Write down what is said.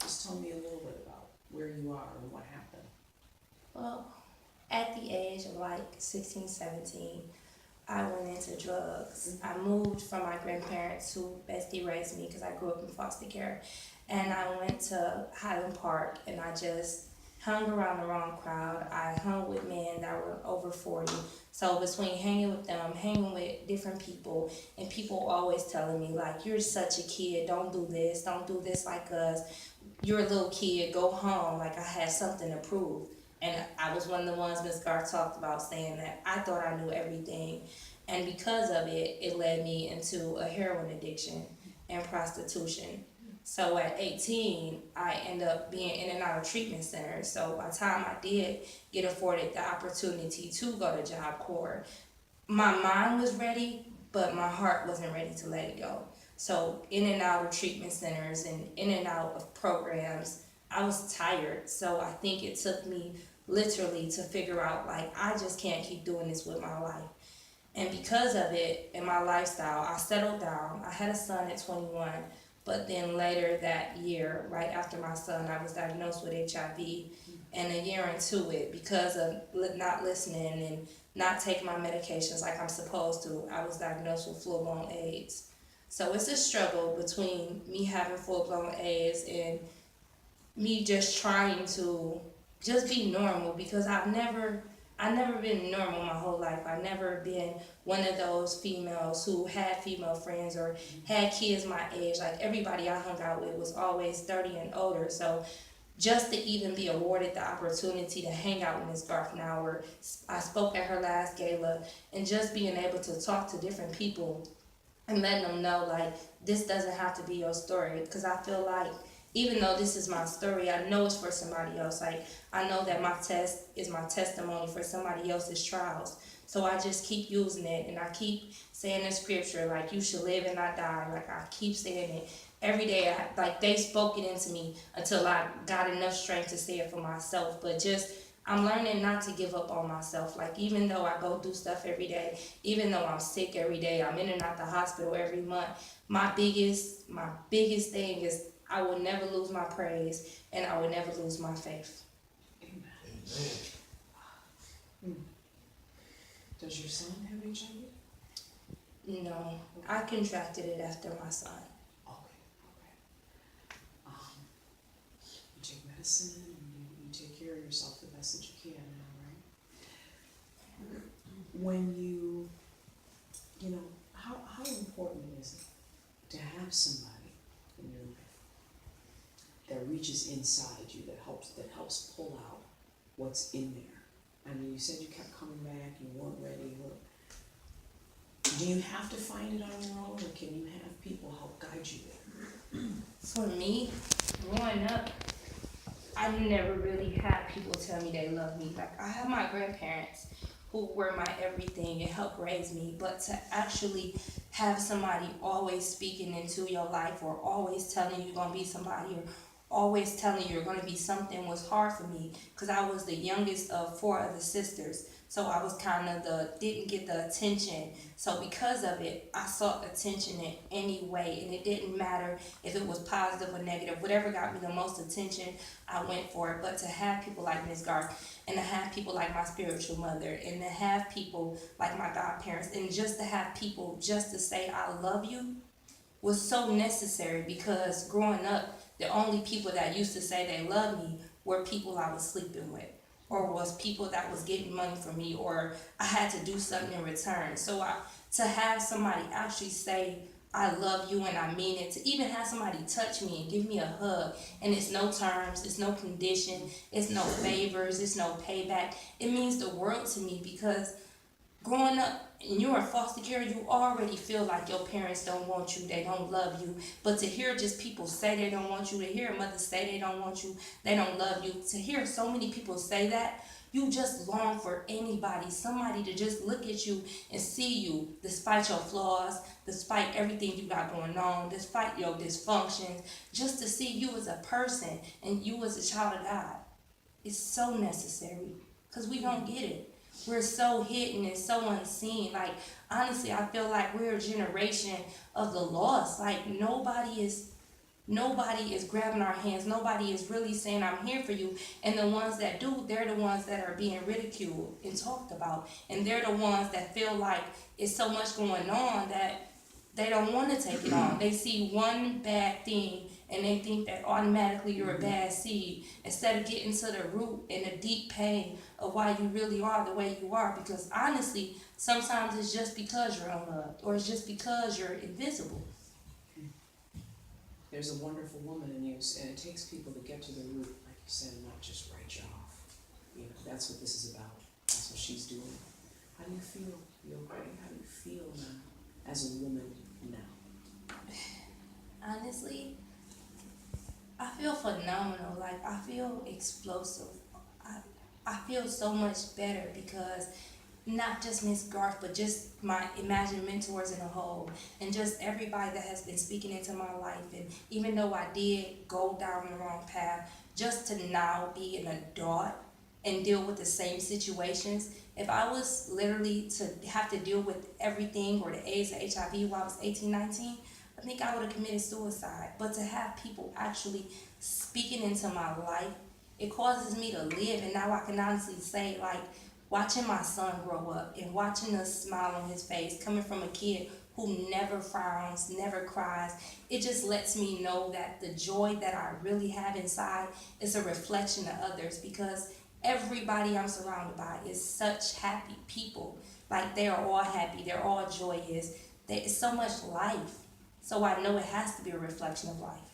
Just tell me a little bit about where you are and what happened. Well, at the age of like 16, 17, I went into drugs. I moved from my grandparents who basically raised me because I grew up in foster care. And I went to Highland Park and I just hung around the wrong crowd. I hung with men that were over 40. So between hanging with them, hanging with different people, and people always telling me like, you're such a kid, don't do this like us. You're a little kid, go home. Like I had something to prove. And I was one of the ones Miss Gar talked about saying that I thought I knew everything. And because of it, it led me into a heroin addiction and prostitution. So at 18, I ended up being in and out of treatment centers. So by the time I did get afforded the opportunity to go to Job Corps, my mind was ready, but my heart wasn't ready to let it go. So in and out of treatment centers and in and out of programs, I was tired. So I think it took me literally to figure out like I just can't keep doing this with my life. And because of it and my lifestyle, I settled down. I had a son at 21, but then later that year, right after my son, I was diagnosed with HIV. And a year into it, because of not listening and not taking my medications like I'm supposed to, I was diagnosed with full blown AIDS. So it's a struggle between me having full blown AIDS and me just trying to just be normal because I've never been normal my whole life. I've never been one of those females who had female friends or had kids my age. Like everybody I hung out with was always 30 and older. So just to even be awarded the opportunity to hang out with Miss Garth now, or I spoke at her last gala, and just being able to talk to different people and letting them know like this doesn't have to be your story, because I feel like even though this is my story, I know it's for somebody else. Like I know that my test is my testimony for somebody else's trials. So I just keep using it and I keep saying the scripture like you should live and not die. Like I keep saying it every day. Like they spoke it into me until I got enough strength to say it for myself. But just I'm learning not to give up on myself. Like even though I go do stuff every day, even though I'm sick every day, I'm in and out the hospital every month. My biggest thing is I will never lose my praise and I will never lose my faith. Amen. Amen. Does your son have HIV? No, I contracted it after my son. Okay, okay. You take medicine and you take care of yourself the best that you can now, right? When you know, how important is it to have somebody in your life that reaches inside you, that helps pull out what's in there? I mean, you said you kept coming back, you weren't ready. Do you have to find it on your own, or can you have people help guide you there? For me, growing up, I never really had people tell me they love me. Like I have my grandparents who were my everything and helped raise me, but to actually have somebody always speaking into your life or always telling you you're gonna be somebody or always telling you you're gonna be something was hard for me because I was the youngest of four other sisters. So I was kind of didn't get the attention. So because of it, I sought attention in any way, and it didn't matter if it was positive or negative. Whatever got me the most attention, I went for it. But to have people like Miss Garth, and to have people like my spiritual mother, and to have people like my godparents, and just to have people just to say I love you was so necessary because growing up, the only people that used to say they love me were people I was sleeping with or was people that was getting money from me or I had to do something in return. So to have somebody actually say I love you and I mean it, to even have somebody touch me and give me a hug, and it's no terms, it's no condition, it's no favors, it's no payback. It means the world to me because growing up and you're in foster care, you already feel like your parents don't want you, they don't love you. But to hear just people say they don't want you, to hear a mother say they don't want you, they don't love you, to hear so many people say that, you just long for anybody, somebody to just look at you and see you despite your flaws, despite everything you got going on, despite your dysfunctions, just to see you as a person and you as a child of God. It's so necessary because we don't get it. We're so hidden and so unseen. Like, honestly, I feel like we're a generation of the lost. Like, nobody is Nobody is grabbing our hands. Nobody is really saying, I'm here for you. And the ones that do, they're the ones that are being ridiculed and talked about. And they're the ones that feel like it's so much going on that they don't want to take it on. They see one bad thing and they think that automatically you're a bad seed, instead of getting to the root and the deep pain of why you really are the way you are. Because honestly, sometimes it's just because you're unloved, or it's just because you're invisible. There's a wonderful woman in you, and it takes people to get to the root, like you said, and not just write you off. You know, that's what this is about. That's what she's doing. How do you feel? You okay? How do you feel now, as a woman now? Honestly, I feel phenomenal. Like, I feel explosive. I feel so much better because not just Miss Garth, but just my imagined mentors in a whole, and just everybody that has been speaking into my life. And even though I did go down the wrong path, just to now be an adult and deal with the same situations. If I was literally to have to deal with everything, or the AIDS or HIV, while I was 18, 19, I think I would have committed suicide. But to have people actually speaking into my life, it causes me to live. And now I can honestly say, like, watching my son grow up and watching the smile on his face coming from a kid who never frowns, never cries, it just lets me know that the joy that I really have inside is a reflection of others, because everybody I'm surrounded by is such happy people. Like, they are all happy, they're all joyous. There is so much life. So I know it has to be a reflection of life.